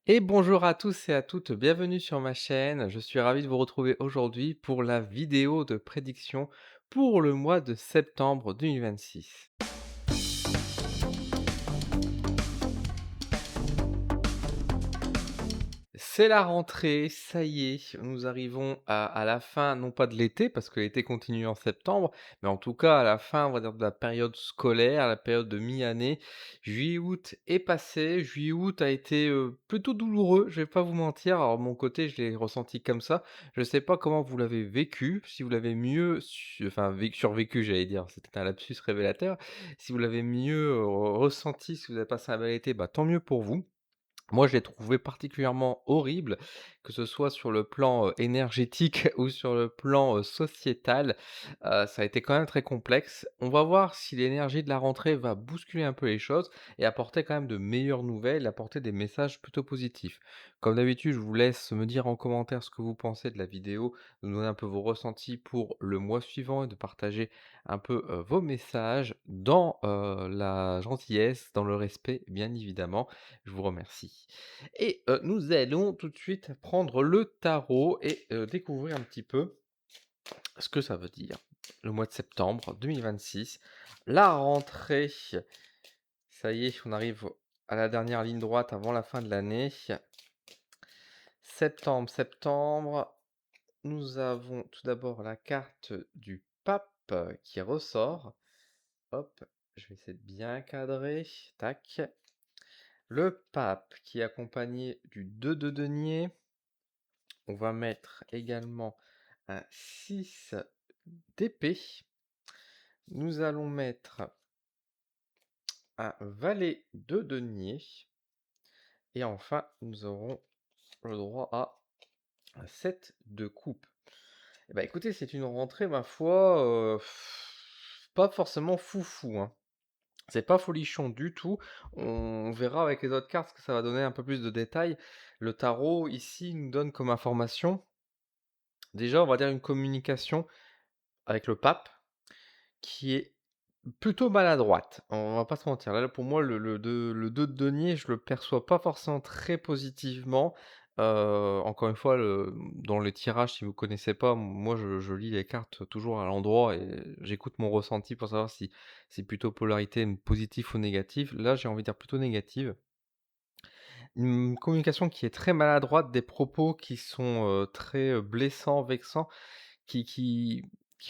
Et bonjour à tous et à toutes, bienvenue sur ma chaîne. Je suis ravi de vous retrouver aujourd'hui pour la vidéo de prédiction pour le mois de septembre 2026. C'est la rentrée, ça y est, nous arrivons à la fin, non pas de l'été, parce que l'été continue en septembre, mais en tout cas à la fin, on va dire, de la période scolaire, la période de mi-année. Juillet-août est passé, juillet-août a été plutôt douloureux, je vais pas vous mentir. Alors, de mon côté, je l'ai ressenti comme ça. Je sais pas comment vous l'avez vécu, si vous l'avez mieux, enfin, survécu, j'allais dire, c'était un lapsus révélateur. Si vous l'avez mieux ressenti, si vous avez passé un bel été, bah, tant mieux pour vous. Moi, je l'ai trouvé particulièrement horrible, que ce soit sur le plan, énergétique ou sur le plan, sociétal. Ça a été quand même très complexe. On va voir si l'énergie de la rentrée va bousculer un peu les choses et apporter quand même de meilleures nouvelles, apporter des messages plutôt positifs. Comme d'habitude, je vous laisse me dire en commentaire ce que vous pensez de la vidéo, de nous donner un peu vos ressentis pour le mois suivant et de partager un peu, vos messages dans, la gentillesse, dans le respect, bien évidemment. Je vous remercie. Et nous allons tout de suite prendre le tarot et découvrir un petit peu ce que ça veut dire. Le mois de septembre 2026, la rentrée. Ça y est, on arrive à la dernière ligne droite avant la fin de l'année. Septembre. Nous avons tout d'abord la carte du pape qui ressort. Hop, je vais essayer de bien cadrer. Tac. Le pape qui est accompagné du 2 de denier. On va mettre également un 6 d'épée. Nous allons mettre un valet de denier. Et enfin, nous aurons le droit à un 7 de coupe. Eh ben, écoutez, c'est une rentrée, ma foi, pas forcément foufou, hein. C'est pas folichon du tout. On verra avec les autres cartes ce que ça va donner un peu plus de détails. Le tarot, ici, nous donne comme information, déjà, on va dire une communication avec le pape, qui est plutôt maladroite, on va pas se mentir. Là, pour moi, le 2 de denier, je le perçois pas forcément très positivement. Encore une fois, dans les tirages, si vous connaissez pas, moi, je lis les cartes toujours à l'endroit et j'écoute mon ressenti pour savoir si c'est plutôt polarité positive ou négative. Là, j'ai envie de dire plutôt négative. Une communication qui est très maladroite, des propos qui sont, très, blessants, vexants, qui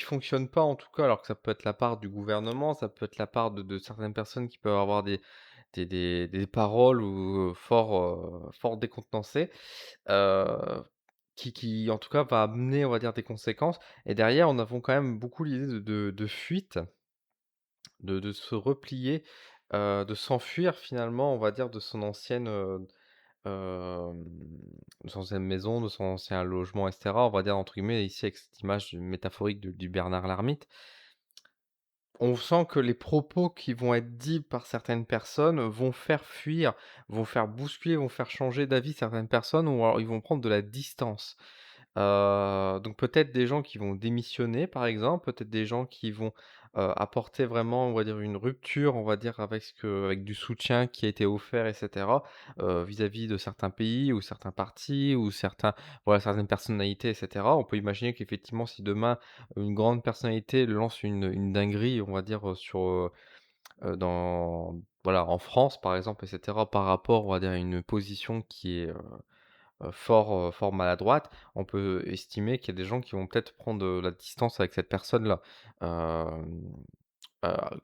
fonctionnent pas en tout cas, alors que ça peut être la part du gouvernement, ça peut être la part de certaines personnes qui peuvent avoir des paroles ou, fort décontenancées, heu, qui en tout cas va amener, on va dire, des conséquences et derrière, on avons quand même beaucoup l'idée de fuite, de se replier, de s'enfuir finalement, on va dire, de son ancienne, hem, de son ancienne maison, de son ancien logement et cetera. On va dire entre guillemets ici avec cette image métaphorique du Bernard l'ermite. On sent que les propos qui vont être dits par certaines personnes vont faire fuir, vont faire bousculer, vont faire changer d'avis certaines personnes ou alors ils vont prendre de la distance. Donc peut-être des gens qui vont démissionner par exemple, peut-être des gens qui vont, apporter vraiment, on va dire, une rupture, on va dire, avec du soutien qui a été offert et cetera, vis-à-vis de certains pays ou certains partis ou voilà, certaines personnalités et cetera. On peut imaginer qu'effectivement si demain, une grande personnalité lance une dinguerie, on va dire, dans voilà, en France par exemple et cetera, par rapport, on va dire, à une position qui est, fort maladroite, on peut estimer qu'il y a des gens qui vont peut-être prendre, la distance avec cette personne-là. Hem,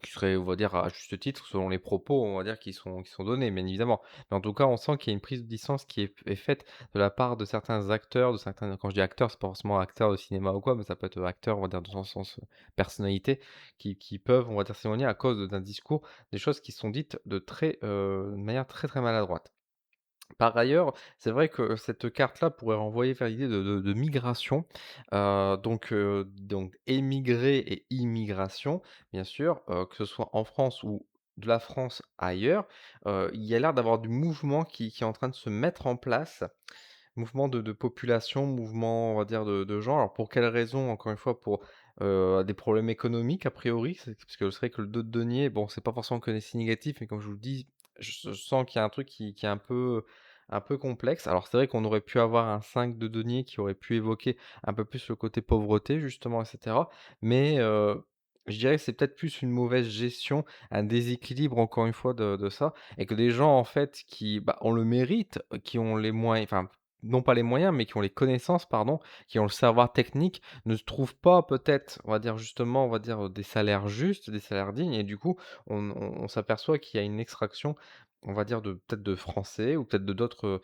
qui serait, on va dire, à juste titre, selon les propos, on va dire, qui sont donnés, bien évidemment. Mais en tout cas, on sent qu'il y a une prise de distance qui est faite de la part de certains acteurs, de certains quand je dis acteurs, c'est pas forcément acteurs de cinéma ou quoi, mais ça peut être acteurs, on va dire, dans son sens, personnalité, qui peuvent, on va dire, s'éloigner à cause d'un discours, des choses qui sont dites de manière très, très maladroite. Par ailleurs, c'est vrai que cette carte-là pourrait renvoyer vers l'idée de migration, donc émigrer et immigration, bien sûr, que ce soit en France ou de la France ailleurs. Il y a l'air d'avoir du mouvement qui est en train de se mettre en place, mouvement de population, mouvement, on va dire, de gens. Alors pour quelles raisons? Encore une fois, pour, des problèmes économiques a priori, c'est parce que c'est vrai que le dos de denier, bon, c'est pas forcément que des signes négatifs, mais comme je vous le dis, je sens qu'il y a un truc qui est un peu un peu complexe. Alors c'est vrai qu'on aurait pu avoir un 5 de denier qui aurait pu évoquer un peu plus le côté pauvreté justement et cetera. Mais, je dirais que c'est peut-être plus une mauvaise gestion, un déséquilibre encore une fois de ça et que des gens en fait qui, bah, ont le mérite, qui ont les moyens enfin, non pas les moyens, mais qui ont les connaissances pardon, qui ont le savoir technique, ne se trouvent pas peut-être, on va dire justement, on va dire, des salaires justes, des salaires dignes et du coup, on s'aperçoit qu'il y a une extraction, on va dire de peut-être de Français ou peut-être de d'autres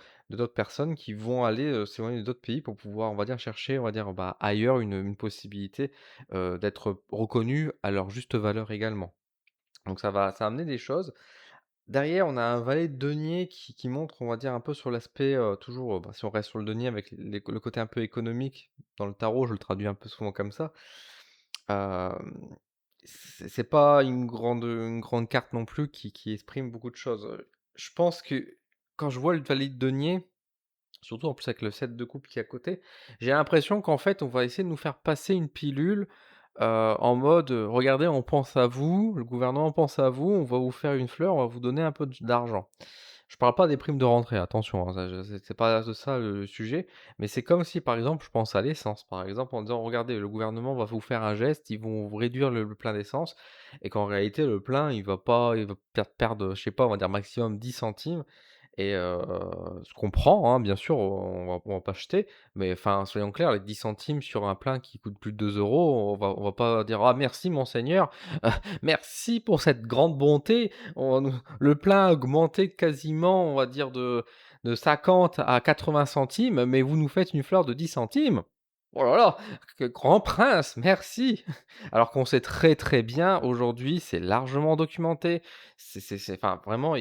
personnes qui vont aller, s'éloigner d'autres pays pour pouvoir, on va dire, chercher, on va dire, bah, ailleurs une possibilité, d'être reconnus à leur juste valeur également. Donc ça va amener des choses. Derrière, on a un valet de denier qui montre, on va dire, un peu sur l'aspect, toujours, bah, si on reste sur le denier avec le côté un peu économique dans le tarot, je le traduis un peu souvent comme ça. Hem, c'est pas une grande carte non plus qui exprime beaucoup de choses. Je pense que quand je vois le valet de denier, surtout en plus avec le 7 de coupe qui est à côté, j'ai l'impression qu'en fait, on va essayer de nous faire passer une pilule, en mode, «Regardez, on pense à vous, le gouvernement pense à vous, on va vous faire une fleur, on va vous donner un peu d'argent». Je parle pas des primes de rentrée, attention, hein, ça je c'est pas de ça le sujet, mais c'est comme si, par exemple, je pense à l'essence, par exemple, en disant: «Regardez, le gouvernement va vous faire un geste, ils vont vous réduire le plein d'essence» et qu'en réalité, le plein, il va peut-être perdre, je sais pas, on va dire maximum 10 centimes et ce qu'on prend, hein, bien sûr, on va pas jeter, mais enfin, soyons clairs, les 10 centimes sur un plein qui coûte plus de 2 euros, on va pas dire: «Ah merci monseigneur, merci pour cette grande bonté, on nous le plein a augmenté quasiment, on va dire de 50 à 80 centimes, mais vous nous faites une fleur de 10 centimes? Oh là là, que grand prince, merci!» Alors qu'on sait très, très bien aujourd'hui, c'est largement documenté, c'est enfin vraiment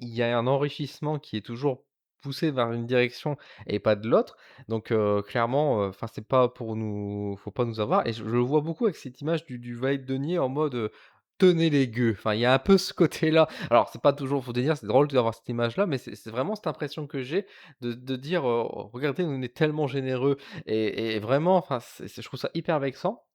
il y a un enrichissement qui est toujours poussé vers une direction et pas de l'autre. Donc clairement, enfin c'est pas pour nous faut pas nous avoir et je le vois beaucoup avec cette image du valet de denier en mode, «Tenez les gueux». Enfin il y a un peu ce côté-là. Alors c'est pas toujours faut te dire, c'est drôle d'avoir cette image-là, mais c'est vraiment cette impression que j'ai de dire, «Regardez, on est tellement généreux» et vraiment enfin je trouve ça hyper vexant.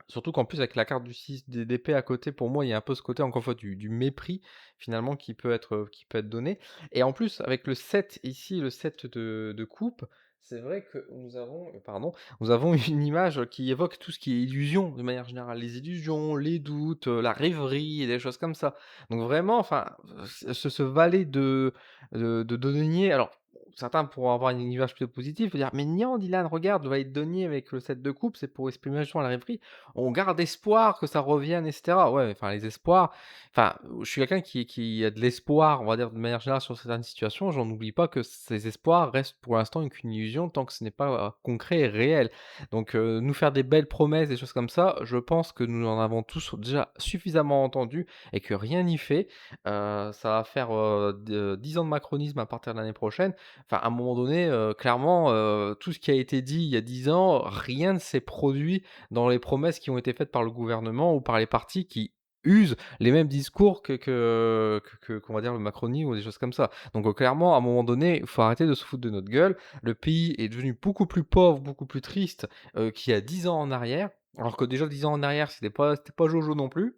Surtout qu'en plus avec la carte du 6 d'épée à côté, pour moi, il y a un peu ce côté encore une fois du mépris finalement qui peut être donné et en plus avec le 7 ici, le 7 de coupe, c'est vrai que nous avons une image qui évoque tout ce qui est illusion de manière générale. Les illusions, les doutes, la rêverie et des choses comme ça. Donc vraiment, enfin, ce valet de denier alors certains pourront avoir une image plutôt positive et dire: «Mais non Dylan, regarde le valet de denier avec le 7 de coupe, c'est pour exprimer justement la rêverie» on garde espoir que ça revienne et cetera. Ouais, enfin les espoirs enfin, je suis quelqu'un qui a de l'espoir, on va dire de manière générale sur certaines situations. J'en oublie pas que ces espoirs restent pour l'instant qu'une illusion tant que ce n'est pas, concret et réel. Donc, nous faire des belles promesses, des choses comme ça, je pense que nous en avons tous déjà suffisamment entendu et que rien n'y fait. Ça va faire, de 10 ans de macronisme à partir de l'année prochaine. Enfin, à un moment donné, clairement, tout ce qui a été dit il y a 10 ans, rien ne s'est produit dans les promesses qui ont été faites par le gouvernement ou par les partis qui usent les mêmes discours qu'on va dire le macronisme ou des choses comme ça. Donc clairement, à un moment donné, il faut arrêter de se foutre de notre gueule. Le pays est devenu beaucoup plus pauvre, beaucoup plus triste, qu'il y a 10 ans en arrière, alors que déjà 10 ans en arrière, c'était pas jojo non plus.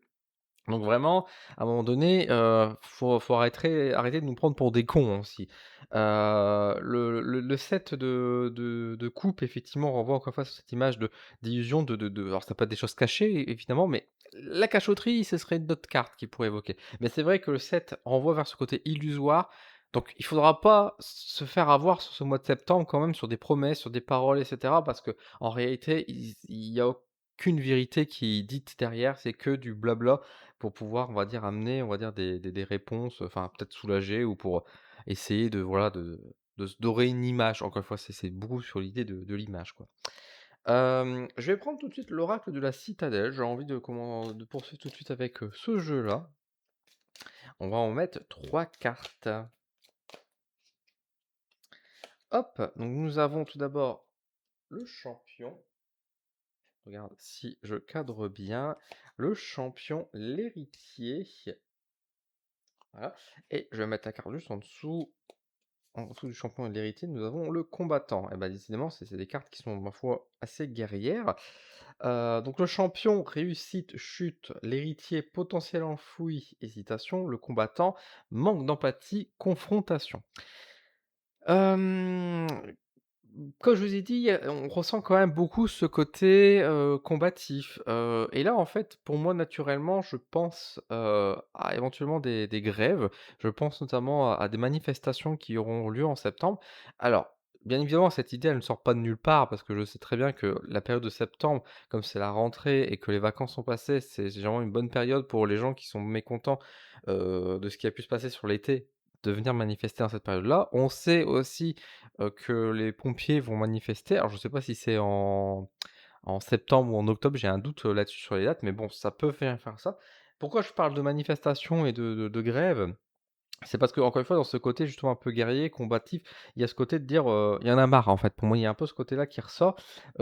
Donc vraiment, à un moment donné, faut arrêter de nous prendre pour des cons aussi. Le set de coupe effectivement renvoie encore une fois sur cette image de d'illusion de alors ça peut être des choses cachées évidemment, mais la cachotterie, ce serait d'autres cartes qui pourraient évoquer. Mais c'est vrai que le set renvoie vers ce côté illusoire, donc il faudra pas se faire avoir sur ce mois de septembre quand même sur des promesses, sur des paroles et cetera parce qu'en réalité, il y a aucune vérité qui est dite derrière, c'est que du blabla pour pouvoir, on va dire, amener, on va dire, des réponses, enfin, peut-être soulager ou pour essayer de, voilà, de se dorer une image. Encore une fois, c'est beaucoup sur l'idée de l'image, quoi. Je vais prendre tout de suite l'oracle de la citadelle. J'ai envie de poursuivre tout de suite avec, ce jeu-là. On va en mettre 3 cartes. Hop, donc nous avons tout d'abord le champion. Regarde si je cadre bien. Le champion, l'héritier. Voilà et je vais mettre la carte juste en dessous. En dessous du champion et de l'héritier, nous avons le combattant. Et bah, décidément, c'est des cartes qui sont, ma foi, assez guerrières. Donc le champion, réussite, chute, l'héritier, potentiel enfoui, hésitation, le combattant, manque d'empathie, confrontation. Hem, Comme je vous ai dit, on ressent quand même beaucoup ce côté, combatif, et là, en fait, pour moi, naturellement, je pense, à éventuellement des grèves. Je pense notamment à des manifestations qui auront lieu en septembre. Alors, bien évidemment, cette idée, elle ne sort pas de nulle part parce que je sais très bien que la période de septembre, comme c'est la rentrée et que les vacances sont passées, c'est généralement une bonne période pour les gens qui sont mécontents, de ce qui a pu se passer sur l'été, de venir manifester dans cette période-là. On sait aussi que les pompiers vont manifester. Alors je ne sais pas si c'est en septembre ou en octobre, j'ai un doute, là-dessus sur les dates, mais bon, ça peut faire ça. Pourquoi je parle de manifestation et de grève? C'est parce que encore une fois, dans ce côté justement un peu guerrier, combatif, il y a ce côté de dire, il y en a marre en fait. Pour moi, il y a un peu ce côté-là qui ressort,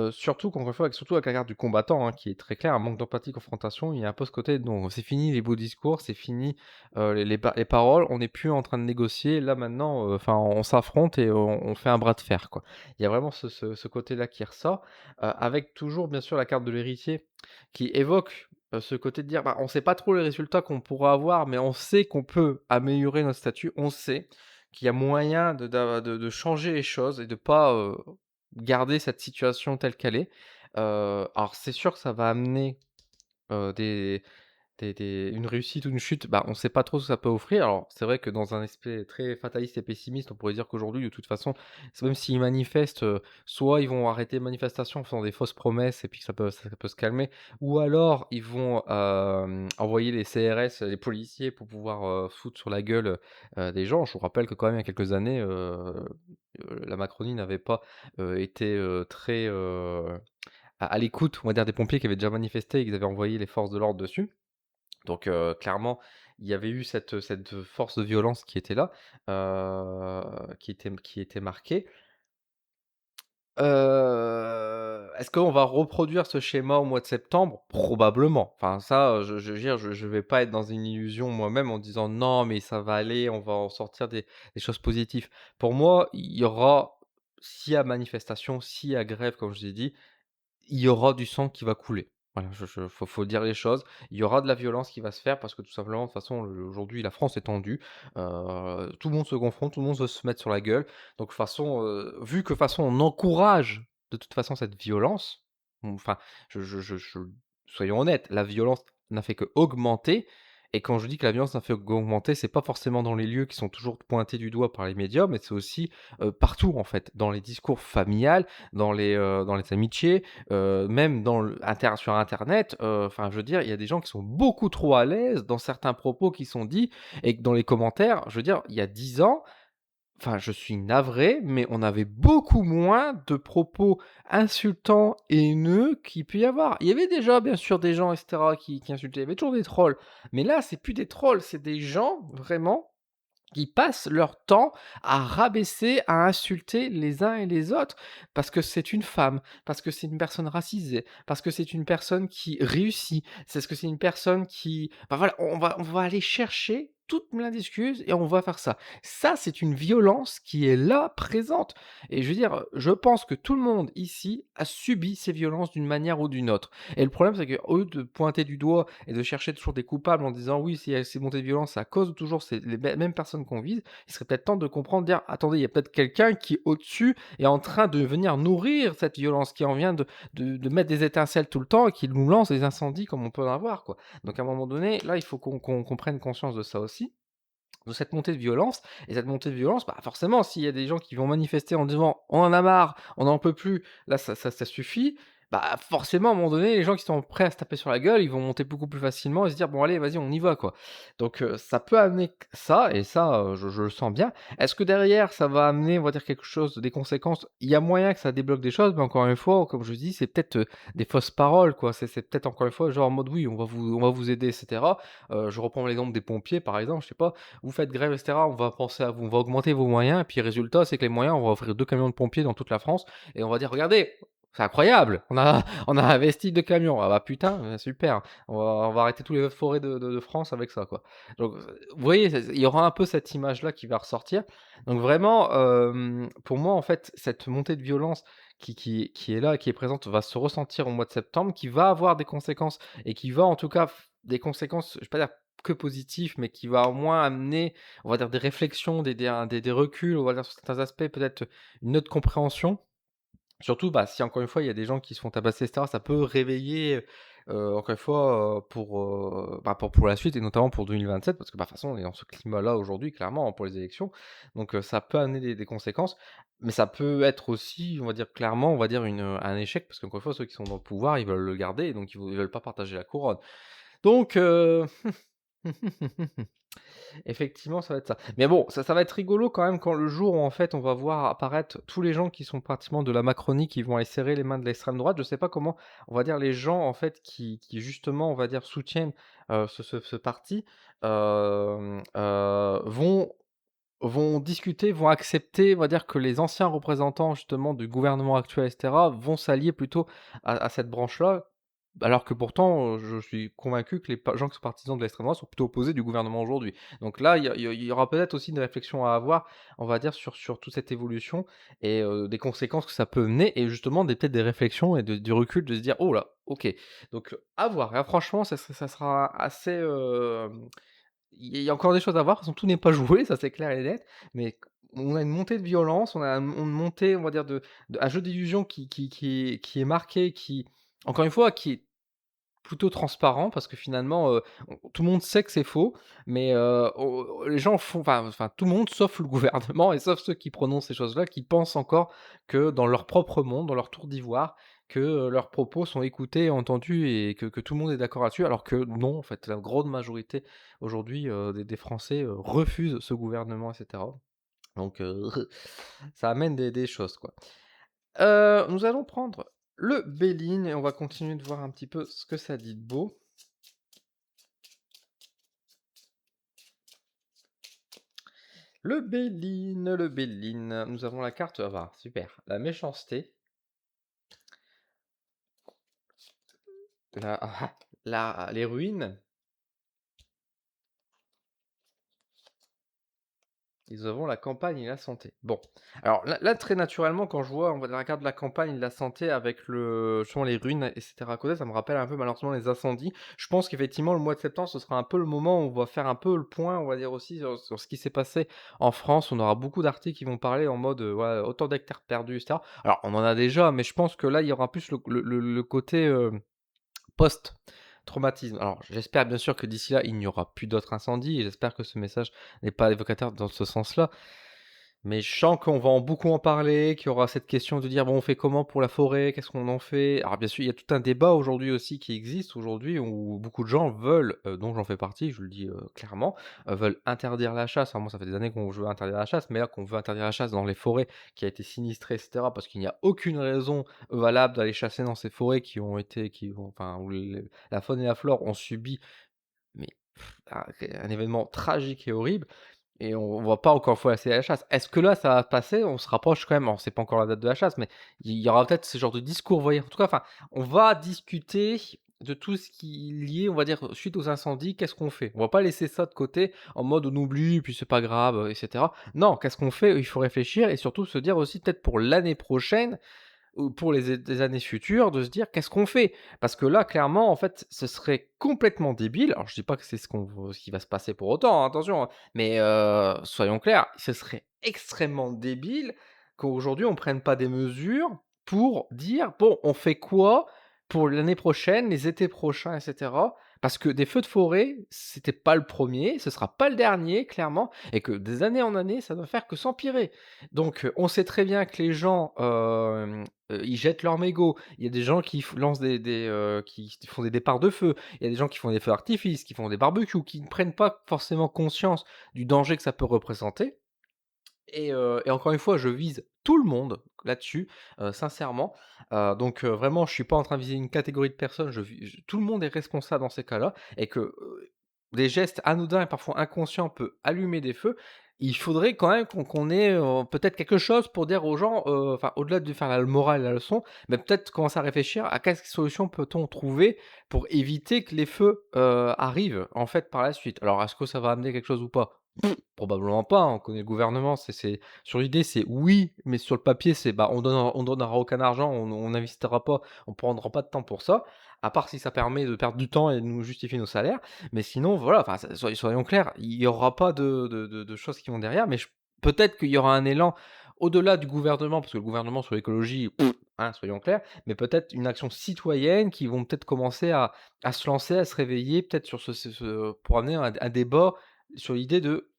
surtout qu'encore une fois, surtout avec la carte du combattant, hein, qui est très clair, un manque d'empathie, confrontation. Il y a un peu ce côté, non, c'est fini les beaux discours, c'est fini, les paroles, on n'est plus en train de négocier. Là maintenant, enfin, on s'affronte et on fait un bras de fer, quoi. Il y a vraiment ce côté-là qui ressort, avec toujours bien sûr la carte de l'héritier qui évoque ce côté de dire: «Bah, on sait pas trop les résultats qu'on pourra avoir, mais on sait qu'on peut améliorer notre statut. On sait qu'il y a moyen de changer les choses et de pas, garder cette situation telle qu'elle est». Alors c'est sûr que ça va amener, des une réussite ou une chute, bah, on sait pas trop ce que ça peut offrir. Alors, c'est vrai que dans un aspect très fataliste et pessimiste, on pourrait dire qu'aujourd'hui, de toute façon, c'est même s'ils manifestent, soit ils vont arrêter les manifestations en faisant des fausses promesses et puis ça peut se calmer, ou alors ils vont, envoyer les CRS, les policiers pour pouvoir, foutre sur la gueule, des gens. Je vous rappelle que quand même il y a quelques années, la Macronie n'avait pas, été, très, à l'écoute, on va dire, des pompiers qui avaient déjà manifesté et qu'ils avaient envoyé les forces de l'ordre dessus. Donc clairement, il y avait eu cette force de violence qui était là, qui était marquée. Est-ce qu'on va reproduire ce schéma au mois de septembre? Probablement. Enfin ça, je veux dire, je vais pas être dans une illusion moi-même en disant: «Non, mais ça va aller, on va en sortir des choses positives». Pour moi, il y aura s'il y a manifestation, s'il y a grève, comme je vous ai dit, il y aura du sang qui va couler. Voilà, faut dire les choses. Il y aura de la violence qui va se faire parce que tout simplement, de toute façon, aujourd'hui, la France est tendue. Tout le monde se confronte, tout le monde veut se mettre sur la gueule. Donc, de toute façon, vu que de toute façon, on encourage de toute façon cette violence, enfin, soyons honnêtes, la violence n'a fait qu'augmenter. Et quand je dis que la violence n'a fait qu'augmenter, c'est pas forcément dans les lieux qui sont toujours pointés du doigt par les médias, mais c'est aussi partout en fait, dans les discours familiales, dans les amitiés, même sur internet, enfin, je veux dire, il y a des gens qui sont beaucoup trop à l'aise dans certains propos qui sont dits et que dans les commentaires, je veux dire, il y a 10 ans, enfin, je suis navré, mais on avait beaucoup moins de propos insultants et haineux qu'il peut y avoir. Il y avait déjà, bien sûr, des gens et cetera qui insultaient, il y avait toujours des trolls, mais là, c'est plus des trolls, c'est des gens vraiment qui passent leur temps à rabaisser, à insulter les uns et les autres parce que c'est une femme, parce que c'est une personne racisée, parce que c'est une personne qui réussit, c'est ce que c'est une personne qui enfin voilà, on va aller chercher toute plein d'excuses et on va faire ça. Ça, c'est une violence qui est là, présente et je veux dire, je pense que tout le monde ici a subi ces violences d'une manière ou d'une autre et le problème, c'est qu'au lieu de pointer du doigt et de chercher toujours des coupables en disant: «Oui, s'il y a ces montées de violence, c'est à cause de toujours c'est les mêmes personnes qu'on vise». Il serait peut-être temps de comprendre, dire: «Attendez, il y a peut-être quelqu'un qui au-dessus est en train de venir nourrir cette violence, qui en vient de mettre des étincelles tout le temps et qui nous lance des incendies comme on peut en avoir, quoi». Donc à un moment donné, là, il faut qu'on prenne conscience de ça aussi, de cette montée de violence et cette montée de violence, bah, forcément, s'il y a des gens qui vont manifester en disant: «On en a marre, on n'en peut plus, là ça suffit», bah, forcément, à un moment donné, les gens qui sont prêts à se taper sur la gueule, ils vont monter beaucoup plus facilement et se dire: «Bon allez, vas-y, on y va, quoi». Donc ça peut amener q ça et ça, je le sens bien. Est-ce que derrière, ça va amener, on va dire, quelque chose, des conséquences? Il y a moyen que ça débloque des choses, mais encore une fois, comme je dis, c'est peut-être, des fausses paroles, quoi. C'est peut-être encore une fois, genre en mode: «Oui, on va vous aider» et cetera. Je reprends l'exemple des pompiers, par exemple, je sais pas, vous faites grève et cetera, on va penser à vous, on va augmenter vos moyens et puis résultat, c'est que les moyens, on va offrir 2 camions de pompiers dans toute la France et on va dire: «Regardez, c'est incroyable, on a investi 2 camions». Ah bah putain, super, on va arrêter tous les feux de forêt de France avec ça, quoi. Donc, vous voyez, il y aura un peu cette image-là qui va ressortir. Donc vraiment, pour moi, en fait, cette montée de violence qui est là, qui est présente, va se ressentir au mois de septembre, qui va avoir des conséquences et qui va en tout cas des conséquences, je vais pas dire que positif, mais qui va au moins amener, on va dire, des réflexions, des reculs, on va dire, sur certains aspects, peut-être une autre compréhension. Surtout, bah, si encore une fois, il y a des gens qui se font tabasser et cetera, ça peut réveiller, encore une fois, pour la suite et notamment pour 2027 parce que, bah, de toute façon, on est dans ce climat-là aujourd'hui clairement, hein, pour les élections. Donc, ça peut amener des conséquences, mais ça peut être aussi, on va dire clairement, on va dire un échec parce qu'encore une fois, ceux qui sont dans le pouvoir, ils veulent le garder et donc ils veulent pas partager la couronne. Donc, effectivement, ça va être ça. Mais bon, ça va être rigolo quand même quand le jour où en fait on va voir apparaître tous les gens qui sont pratiquement de la Macronie, qui vont aller serrer les mains de l'extrême droite. Je sais pas comment, on va dire, les gens en fait qui justement, on va dire, soutiennent, ce parti, vont discuter, vont accepter, on va dire que les anciens représentants justement du gouvernement actuel et cetera, vont s'allier plutôt à cette branche-là. Alors que pourtant, je suis convaincu que les pa gens qui sont partisans de l'extrême droite sont plutôt opposés du gouvernement aujourd'hui. Donc là, il y aura peut-être aussi une réflexion à avoir, on va dire sur toute cette évolution et des conséquences que ça peut mener et justement peut-être des réflexions et du recul de se dire: «Oh là, OK». Donc à voir. Là franchement, ça sera assez, il y a encore des choses à voir, de toute façon tout n'est pas joué, ça c'est clair et net, mais on a une montée de violence, on a une montée, on va dire, de un jeu d'illusion qui est marqué, qui encore une fois, qui est plutôt transparent parce que finalement, tout le monde sait que c'est faux, mais les gens font enfin tout le monde sauf le gouvernement et sauf ceux qui prononcent ces choses-là, qui pensent encore que dans leur propre monde, dans leur tour d'ivoire, que, leurs propos sont écoutés et entendus et que tout le monde est d'accord là-dessus. Alors que non, en fait, la grande majorité aujourd'hui, des Français, refusent ce gouvernement et cetera. Donc ça amène des choses, quoi. Nous allons prendre le Béline et on va continuer de voir un petit peu ce que ça dit de beau. Le Béline, nous avons la carte, ah bah, super, la méchanceté, la les ruines. Nous avons la campagne et la santé. Bon, alors là, très naturellement, quand je vois, on va dire la carte de la campagne et de la santé avec justement les ruines et cetera à côté, ça me rappelle un peu malheureusement les incendies. Je pense qu'effectivement le mois de septembre, ce sera un peu le moment où on va faire un peu le point, on va dire aussi sur ce qui s'est passé en France. On aura beaucoup d'articles qui vont parler en mode, ouais, autant d'hectares perdus et cetera. Alors on en a déjà, mais je pense que là, il y aura plus le côté, post-traumatisme. Alors, j'espère bien sûr que d'ici là, il n'y aura plus d'autres incendies et j'espère que ce message n'est pas évocateur dans ce sens-là. Mais je sens qu'on va beaucoup en parler, qu'il y aura cette question de dire: «Bon, on fait comment pour la forêt? Qu'est-ce qu'on en fait?» Alors bien sûr, il y a tout un débat aujourd'hui aussi qui existe aujourd'hui où beaucoup de gens veulent, dont j'en fais partie, je le dis, clairement, veulent interdire la chasse. Alors moi, ça fait des années qu'on veut interdire la chasse, mais là, qu'on veut interdire la chasse dans les forêts qui a été sinistrée et cetera, parce qu'il n'y a aucune raison valable d'aller chasser dans ces forêts où la faune et la flore ont subi, mais un événement tragique et horrible. Et on va pas encore une fois essayer la chasse. Est-ce que là, ça va passer? On se rapproche quand même, alors c'est pas encore la date de la chasse, mais il y aura peut-être ce genre de discours, vous voyez? En tout cas, enfin, on va discuter de tout ce qui est lié, on va dire, suite aux incendies, qu'est-ce qu'on fait? On va pas laisser ça de côté en mode on oublie, puis c'est pas grave, et cetera. Non, qu'est-ce qu'on fait? Il faut réfléchir et surtout se dire aussi peut-être pour l'année prochaine, ou pour des années futures, de se dire: «Qu'est-ce qu'on fait?» Parce que là, clairement, en fait, ce serait complètement débile. Alors je dis pas que c'est ce qui va se passer pour autant, hein, attention, hein, mais soyons clairs, ce serait extrêmement débile qu'aujourd'hui on prenne pas des mesures pour dire: «Bon, on fait quoi pour l'année prochaine, les étés prochains?» et cetera. Parce que des feux de forêt, c'était pas le premier, ce sera pas le dernier, clairement, et que des années en années, ça ne va faire que s'empirer. Donc on sait très bien que les gens, ils jettent leurs mégots. Il y a des gens qui lancent qui font des départs de feu. Il y a des gens qui font des feux d'artifice, qui font des barbecues, qui ne prennent pas forcément conscience du danger que ça peut représenter et encore une fois, je vise tout le monde là-dessus, sincèrement. Donc vraiment, je suis pas en train de viser une catégorie de personnes, je tout le monde est responsable dans ces cas-là et que, des gestes anodins et parfois inconscients peuvent allumer des feux. Il faudrait quand même qu'on ait, peut-être quelque chose pour dire aux gens, enfin, au-delà de faire la morale et la leçon, mais peut-être commencer à réfléchir à quelle solution peut-on trouver pour éviter que les feux, arrivent, en fait, par la suite. Alors est-ce que ça va amener quelque chose ou pas? Probablement pas, on connaît le gouvernement, c'est sur l'idée, c'est oui, mais sur le papier, c'est, bah, on donnera aucun argent, on n'investira pas, on prendra pas de temps pour ça, à part si ça permet de perdre du temps et de nous justifier nos salaires. Mais sinon, voilà, enfin, soyons clairs, il y aura pas de choses qui vont derrière, mais peut-être qu'il y aura un élan au-delà du gouvernement, parce que le gouvernement sur l'écologie, hein, soyons clairs, mais peut-être une action citoyenne qui vont peut-être commencer à se lancer, à se réveiller, peut-être sur pour amener un débat sur l'idée de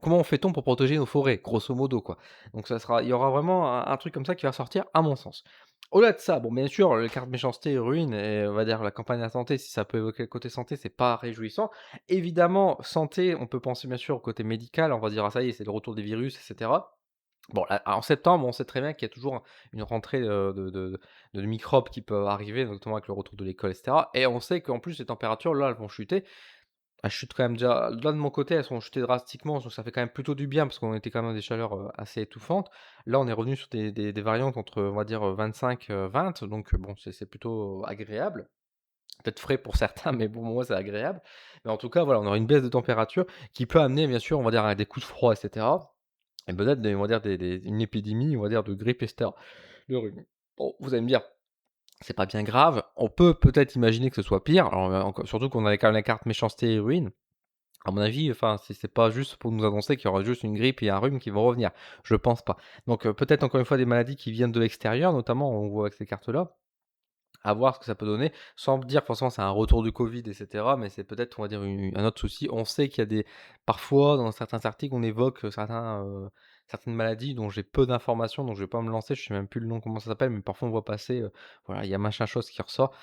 comment fait-on pour protéger nos forêts? Grosso modo, quoi. Donc il y aura vraiment un truc comme ça qui va sortir, à mon sens. Au-delà de ça, bon, bien sûr, les cartes méchanceté ruinent et on va dire la campagne à santé, si ça peut évoquer le côté santé, c'est pas réjouissant. Évidemment, santé, on peut penser bien sûr au côté médical, on va dire: «Ah ça y est, c'est le retour des virus» et cetera. Bon, là, en septembre, on sait très bien qu'il y a toujours une rentrée, de microbes qui peuvent arriver, notamment avec le retour de l'école et cetera, et on sait qu'en plus les températures, là, elles vont chuter. Elles chutent quand même déjà là de mon côté, elles sont chutées drastiquement, donc ça fait quand même plutôt du bien parce qu'on était quand même dans des chaleurs, assez étouffantes. Là, on est revenu sur des variantes entre, on va dire, 25, 20, donc bon, c'est plutôt agréable. Peut-être frais pour certains, mais bon, moi, c'est agréable. Mais en tout cas, voilà, on aura une baisse de température qui peut amener, bien sûr, on va dire, à des coups de froid et cetera, et peut-être on va dire une épidémie, on va dire, de grippe et cetera, de rhume. Bon, vous allez me dire, c'est pas bien grave, on peut peut-être imaginer que ce soit pire, alors, enco surtout qu'on avait quand même la carte méchanceté et ruine. À mon avis, enfin, c'est pas juste pour nous annoncer qu'il y aura juste une grippe et un rhume qui vont revenir. Je pense pas. Donc, peut-être encore une fois des maladies qui viennent de l'extérieur, notamment on voit avec ces cartes-là. À voir ce que ça peut donner, sans me dire que forcément c'est un retour du Covid et cetera, mais c'est peut-être, on va dire, un autre souci. On sait qu'il y a parfois dans certains articles, on évoque, certaines maladies dont j'ai peu d'informations, donc je vais pas me lancer, je sais même plus le nom, comment ça s'appelle, mais parfois on voit passer, voilà, il y a machin chose qui ressort.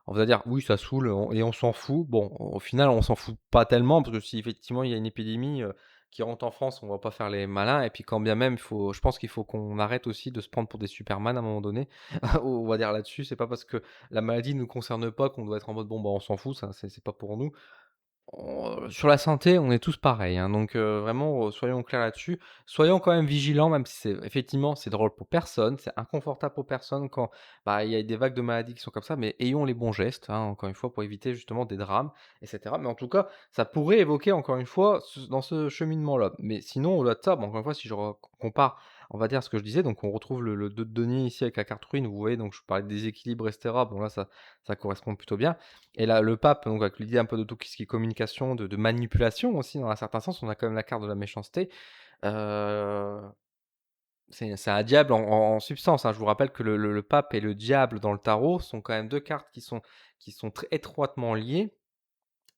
On va dire: «Oui, ça saoule», et on s'en fout. Bon, au final, on s'en fout pas tellement parce que si effectivement il y a une épidémie, qui rentre en France, on va pas faire les malins, et puis quand bien même je pense qu'il faut qu'on arrête aussi de se prendre pour des superman à un moment donné. On va dire là-dessus, c'est pas parce que la maladie ne nous concerne pas qu'on doit être en mode: «Bon, bah, on s'en fout, ça c'est pas pour nous». Sur la santé, on est tous pareils, hein, donc vraiment, soyons clairs là-dessus. Soyons quand même vigilants, même si c'est effectivement, c'est drôle pour personne, c'est inconfortable pour personne quand, bah, il y a des vagues de maladies qui sont comme ça, mais ayons les bons gestes, hein, encore une fois, pour éviter justement des drames et cetera. Mais en tout cas, ça pourrait évoquer encore une fois dans ce cheminement-là. Mais sinon, au-delà de ça, bon, encore une fois, si je compare, on va dire ce que je disais, donc on retrouve le 2 de denier ici avec la carte ruine, vous voyez, donc je parlais de déséquilibre et cetera. Bon là, ça correspond plutôt bien. Et là, le pape, donc avec l'idée un peu de tout ce qui est communication, de manipulation aussi dans un certain sens, on a quand même la carte de la méchanceté. Heu, c'est un diable en substance, hein. Je vous rappelle que le pape et le diable dans le tarot sont quand même 2 cartes qui sont très étroitement liées,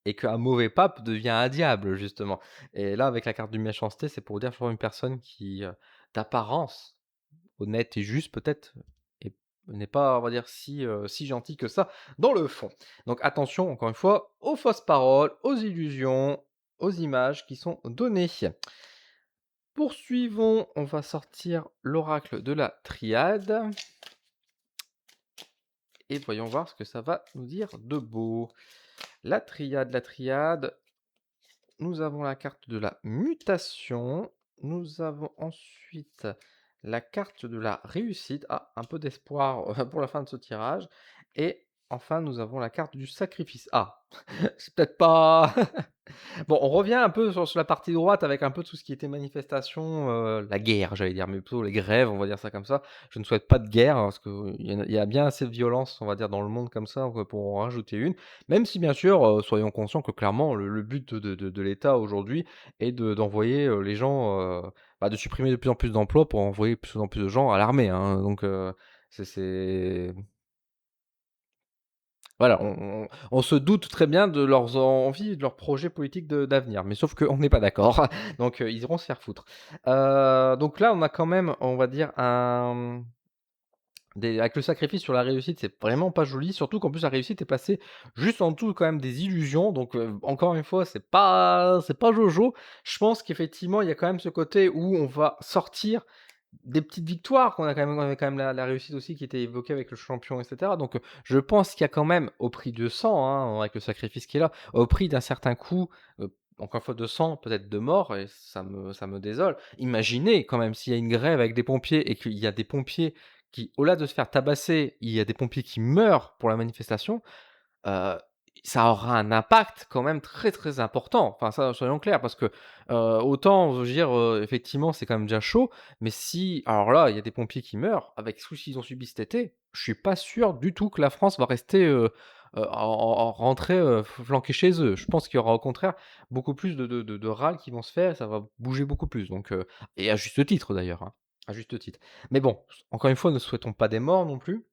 et qu'un mauvais pape devient un diable justement. Et là, avec la carte de méchanceté, c'est pour dire toujours une personne qui, d'apparence honnête et juste peut-être, et n'est pas, on va dire, si gentil que ça dans le fond. Donc attention, encore une fois, aux fausses paroles, aux illusions, aux images qui sont données. Poursuivons, on va sortir l'oracle de la triade et voyons voir ce que ça va nous dire de beau. La triade, nous avons la carte de la mutation, nous avons ensuite la carte de la réussite. Ah, un peu d'espoir pour la fin de ce tirage. Et enfin, nous avons la carte du sacrifice. Ah, c'est peut-être pas bon, on revient un peu sur la partie droite avec un peu tout ce qui était manifestation, la guerre, j'allais dire, mais plutôt les grèves, on va dire ça comme ça. Je ne souhaite pas de guerre, hein, parce qu'il y a bien assez de violence, on va dire, dans le monde comme ça, pour en rajouter une. Même si bien sûr, soyons conscients que clairement le but de l'État aujourd'hui est d'envoyer, les gens, bah, de supprimer de plus en plus d'emplois pour envoyer de plus en plus de gens à l'armée, hein, donc c'est voilà, on se doute très bien de leurs envies, de leurs projets politiques d'avenir, mais sauf qu'on n'est pas d'accord, donc ils iront se faire foutre. Donc là, on a quand même, on va dire, avec le sacrifice sur la réussite, c'est vraiment pas joli, surtout qu'en plus la réussite est passée juste en dessous quand même des illusions, donc encore une fois, c'est pas jojo. Je pense qu'effectivement, il y a quand même ce côté où on va sortir des petites victoires, on avait quand même la réussite aussi qui était évoquée avec le champion et cetera, donc je pense qu'il y a quand même, au prix de sang, hein, avec le sacrifice qui est là, au prix d'un certain coût, encore une fois de sang, peut-être de mort, et ça me désole. Imaginez quand même s'il y a une grève avec des pompiers et qu'il y a des pompiers qui, au-delà de se faire tabasser, il y a des pompiers qui meurent pour la manifestation. Heu, ça aura un impact quand même très, très important. Enfin ça, soyons clairs parce que, autant, je veux dire, effectivement, c'est quand même déjà chaud, mais si alors là, il y a des pompiers qui meurent avec tout ce qu'ils ont subi cet été, je suis pas sûr du tout que la France va rester, en rentrer, flanquée chez eux. Je pense qu'il y aura au contraire beaucoup plus de râles qui vont se faire, ça va bouger beaucoup plus donc et à juste titre d'ailleurs, hein, à juste titre. Mais bon, encore une fois, ne souhaitons pas des morts non plus.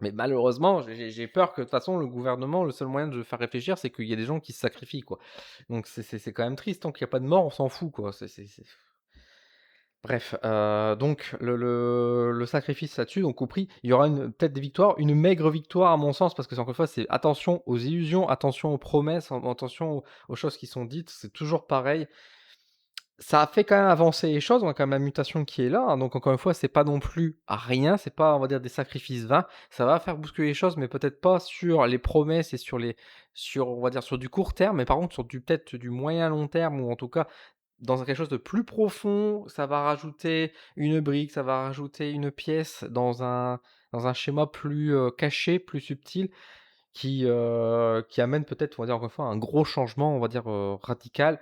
Mais malheureusement, j'ai peur que de toute façon le gouvernement, le seul moyen de le faire réfléchir, c'est qu'il y ait des gens qui se sacrifient, quoi. Donc c'est quand même triste, tant qu'il y a pas de mort, on s'en fout, quoi. C'est bref, donc le sacrifice là-dessus, donc au prix, il y aura une peut-être des victoires, une maigre victoire à mon sens, parce que c'est encore une fois, c'est attention aux illusions, attention aux promesses, attention aux choses qui sont dites, c'est toujours pareil. Ça a fait quand même avancer les choses, on a quand même la mutation qui est là, hein, donc encore une fois, c'est pas non plus à rien, c'est pas, on va dire, des sacrifices vains. Ça va faire bousculer les choses, mais peut-être pas sur les promesses et sur, on va dire, sur du court terme, mais par contre sur du peut-être du moyen long terme ou en tout cas dans quelque chose de plus profond, ça va rajouter une brique, ça va rajouter une pièce dans un schéma plus, caché, plus subtil qui amène peut-être, on va dire, encore une fois, un gros changement, on va dire, radical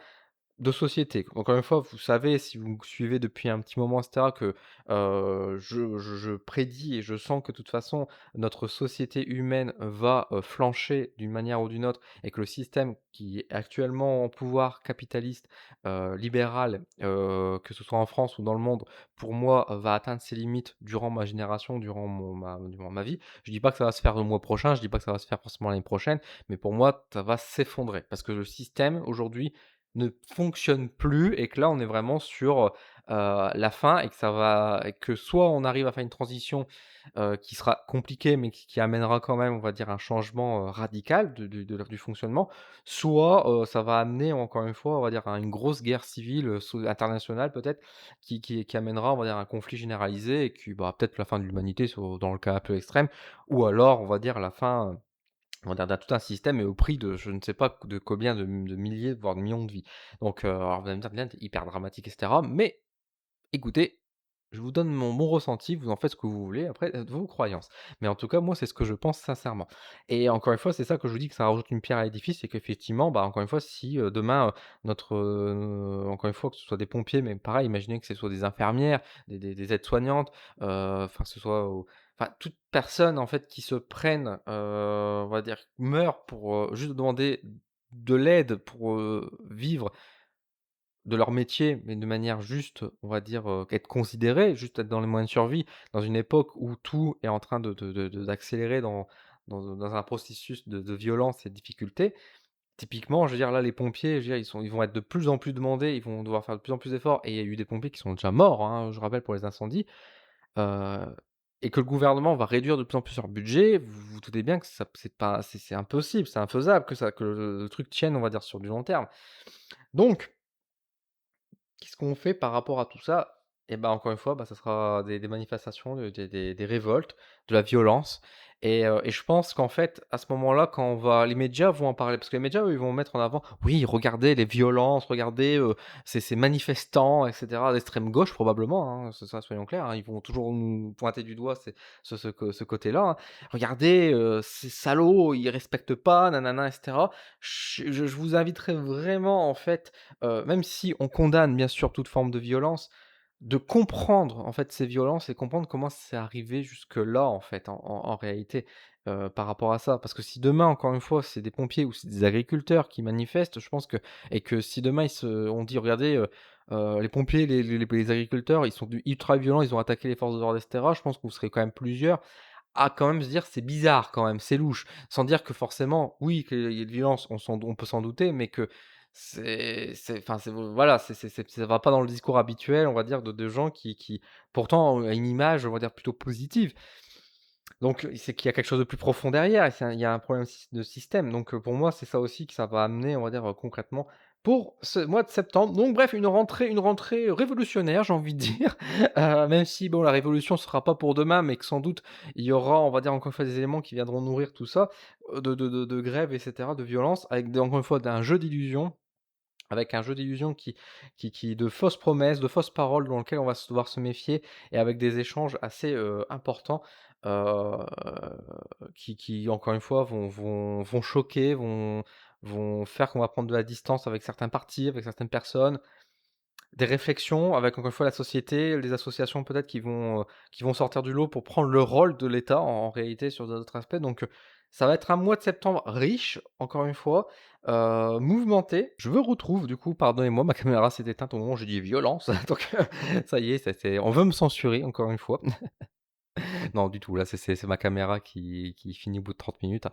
de société. Encore une fois, vous savez, si vous me suivez depuis un petit moment et cetera, que, je prédis et je sens que de toute façon, notre société humaine va, flancher d'une manière ou d'une autre et que le système qui est actuellement en pouvoir capitaliste, libéral, que ce soit en France ou dans le monde, pour moi, va atteindre ses limites durant ma génération, durant ma vie. Je dis pas que ça va se faire le mois prochain, je dis pas que ça va se faire forcément l'année prochaine, mais pour moi, ça va s'effondrer parce que le système aujourd'hui ne fonctionne plus et que là, on est vraiment sur, la fin et que ça va et que soit on arrive à faire une transition, qui sera compliquée, mais qui amènera quand même, on va dire, un changement, radical du fonctionnement, soit, ça va amener encore une fois, on va dire, à une grosse guerre civile, internationale peut-être, qui amènera, on va dire, un conflit généralisé et qui, bah, peut-être la fin de l'humanité dans le cas un peu extrême ou alors, on va dire, la fin, on va dire, d'un tout un système et au prix de je ne sais pas de combien de milliers, voire de millions de vies. Donc, alors vous allez me dire: «Dylan, tu hyper dramatique et cetera», mais écoutez, je vous donne mon ressenti, vous en faites ce que vous voulez après, de vos croyances. Mais en tout cas, moi, c'est ce que je pense sincèrement. Et encore une fois, c'est ça que je vous dis que ça rajoute une pierre à l'édifice, c'est qu'effectivement, bah, encore une fois, si, demain, encore une fois, que ce soit des pompiers, mais pareil, imaginez que ce soit des infirmières, des aides-soignantes, enfin, que ce soit enfin, toute personne, en fait, qui se prenne, on va dire, meurt pour, juste demander de l'aide pour, vivre de leur métier, mais de manière juste, on va dire, être considéré, juste être dans les moyens de survie, dans une époque où tout est en train d'accélérer dans un processus de violence et de difficulté. Typiquement, je veux dire, là, les pompiers, je veux dire, ils vont être de plus en plus demandés, ils vont devoir faire de plus en plus d'efforts et il y a eu des pompiers qui sont déjà morts, hein, je rappelle pour les incendies, heu et que le gouvernement va réduire de plus en plus leur budget. Vous vous doutez bien que ça c'est impossible, c'est infaisable que le truc tienne, on va dire, sur du long terme. Donc qu'est-ce qu'on fait par rapport à tout ça? Et ben, encore une fois, bah, ça sera des manifestations, des révoltes, de la violence et je pense qu'en fait, à ce moment-là, quand on va les médias vont en parler parce que les médias, eux, ils vont mettre en avant: «Oui, regardez les violences, regardez, ces manifestants et cetera», d'extrême gauche probablement, hein, ça soyons clairs, hein. Ils vont toujours nous pointer du doigt ce côté-là, hein. «Regardez, ces salauds, ils respectent pas, nanana et cetera». Je vous inviterais vraiment, en fait, même si on condamne bien sûr toute forme de violence, de comprendre en fait ces violences et comprendre comment c'est arrivé jusque-là en fait, en réalité, par rapport à ça. Parce que si demain, encore une fois, c'est des pompiers ou c'est des agriculteurs qui manifestent, je pense que et que si demain on dit: «Regardez, les pompiers, les agriculteurs, ils sont ultra violents, ils ont attaqué les forces de l'ordre et cetera», je pense que vous serez quand même plusieurs à quand même se dire: «C'est bizarre quand même, c'est louche». Sans dire que forcément, oui, qu'il y ait de violence, on peut s'en douter, mais que c'est enfin, voilà, ça va pas dans le discours habituel, on va dire, de gens qui pourtant ont une image, on va dire, plutôt positive. Donc c'est qu'il y a quelque chose de plus profond derrière et il y a un problème de système. Donc pour moi, c'est ça aussi que ça va amener, on va dire, concrètement pour ce mois de septembre. Donc bref, une rentrée révolutionnaire, j'ai envie de dire, même si bon, la révolution ne sera pas pour demain, mais que sans doute il y aura, on va dire, encore une fois, des éléments qui viendront nourrir tout ça, de grève et cetera, de violence avec des encore une fois, un jeu d'illusions avec un jeu d'illusions qui de fausses promesses, de fausses paroles dans lequel on va devoir se méfier et avec des échanges assez, importants, heu, qui encore une fois vont choquer, vont faire qu'on va prendre de la distance avec certains partis, avec certaines personnes. Des réflexions avec encore une fois la société, les associations peut-être qui vont sortir du lot pour prendre le rôle de l'État en réalité sur d'autres aspects donc ça va être un mois de septembre riche, encore une fois, mouvementé. Je me retrouve du coup, pardonnez-moi, ma caméra s'est éteinte au moment où j'ai dit violence donc ça y est, c'est on veut me censurer encore une fois. Non, du tout, là, c'est ma caméra qui finit au bout de 30 minutes.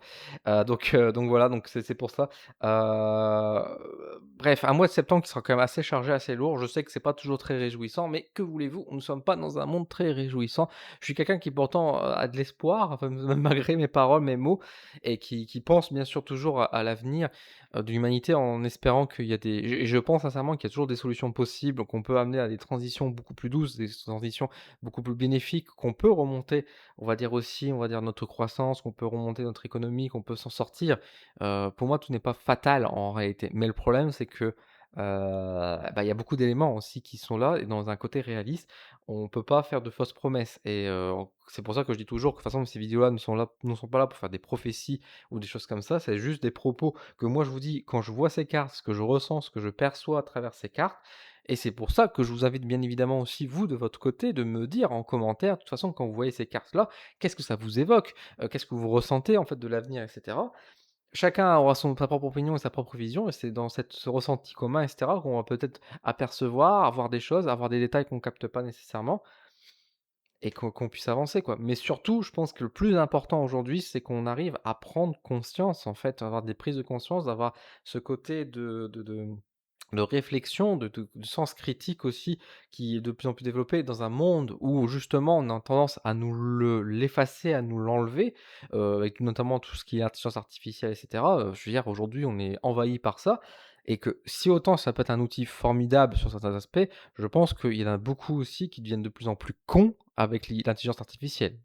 Donc voilà, donc c'est pour ça. Bref, un mois de septembre qui sera quand même assez chargé, assez lourd. Je sais que c'est pas toujours très réjouissant, mais que voulez-vous? Nous ne sommes pas dans un monde très réjouissant. Je suis quelqu'un qui pourtant, a de l'espoir, enfin, même malgré mes paroles, mes mots et qui pense bien sûr toujours à l'avenir, de l'humanité en espérant qu'il y a des je pense sincèrement qu'il y a toujours des solutions possibles, qu'on peut amener à des transitions beaucoup plus douces, des transitions beaucoup plus bénéfiques, qu'on peut remonter on va dire aussi, on va dire notre croissance, qu'on peut remonter notre économie, qu'on peut s'en sortir. Pour moi, tout n'est pas fatal en réalité. Mais le problème, c'est que, bah, il y a beaucoup d'éléments aussi qui sont là et dans un côté réaliste, on peut pas faire de fausses promesses et c'est pour ça que je dis toujours que de toute façon ces vidéos-là ne sont pas là pour faire des prophéties ou des choses comme ça. C'est juste des propos que moi je vous dis quand je vois ces cartes, ce que je ressens, ce que je perçois à travers ces cartes et c'est pour ça que je vous invite bien évidemment aussi vous de votre côté de me dire en commentaire, de toute façon quand vous voyez ces cartes-là, qu'est-ce que ça vous évoque? Qu'est-ce que vous ressentez en fait de l'avenir et cetera? Chacun aura sa propre opinion et sa propre vision et c'est dans ce ressenti commun et cetera qu'on va peut-être apercevoir, avoir des choses, avoir des détails qu'on capte pas nécessairement et qu'on puisse avancer quoi. Mais surtout, je pense que le plus important aujourd'hui, c'est qu'on arrive à prendre conscience en fait, avoir des prises de conscience, d'avoir ce côté de réflexion, de sens critique aussi, qui est de plus en plus développé dans un monde où justement on a tendance à l'effacer, à nous l'enlever, avec notamment tout ce qui est intelligence artificielle et cetera. Je veux dire aujourd'hui on est envahi par ça et que si autant ça peut être un outil formidable sur certains aspects, je pense qu'il y en a beaucoup aussi qui deviennent de plus en plus cons avec l'intelligence artificielle.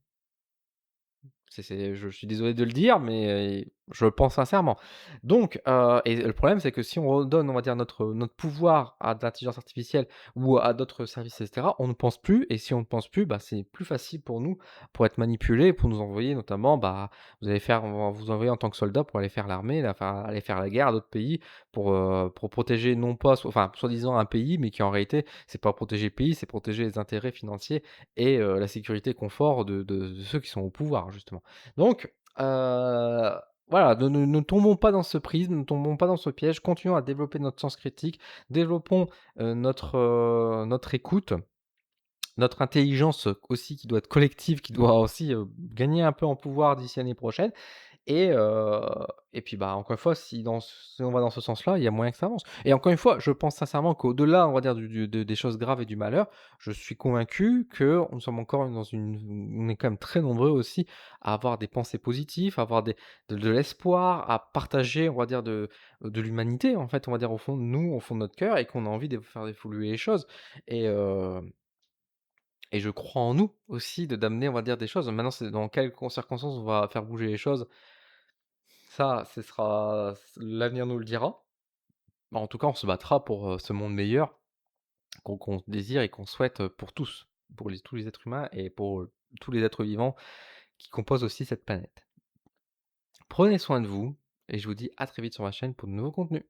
Je suis désolé de le dire, mais je le pense sincèrement. Donc et le problème, c'est que si on redonne, on va dire, notre pouvoir à de l'intelligence artificielle ou à d'autres services et cetera, on ne pense plus et si on ne pense plus, bah, c'est plus facile pour nous, pour être manipulés, pour nous envoyer notamment, bah, on va vous envoyer en tant que soldat pour aller faire l'armée, là, enfin, aller faire la guerre à d'autres pays pour protéger non pas enfin, soi-disant un pays, mais qui en réalité, c'est pas protéger le pays, c'est protéger les intérêts financiers et la sécurité et confort de ceux qui sont au pouvoir, justement. Donc, voilà, ne tombons pas dans ce prisme, ne tombons pas dans ce piège, continuons à développer notre sens critique, développons, notre écoute, notre intelligence, aussi qui doit être collective, qui doit aussi, gagner un peu en pouvoir d'ici l'année prochaine et heu et puis, bah, encore une fois, si on va dans ce sens-là, il y a moyen que ça avance et encore une fois, je pense sincèrement qu'au-delà, on va dire, des choses graves et du malheur, je suis convaincu que nous sommes encore dans on est quand même très nombreux aussi à avoir des pensées positives, à avoir de l'espoir, à partager, on va dire, de l'humanité, en fait, on va dire, au fond de nous, au fond de notre cœur et qu'on a envie de faire évoluer les choses et et je crois en nous aussi d'amener, on va dire, des choses. Maintenant, c'est dans quelles circonstances on va faire bouger les choses, ça, ce sera l'avenir nous le dira. Bah, en tout cas, on se battra pour, ce monde meilleur qu'on désire et qu'on souhaite, pour tous, pour tous les êtres humains et pour, tous les êtres vivants qui composent aussi cette planète. Prenez soin de vous et je vous dis à très vite sur ma chaîne pour de nouveaux contenus.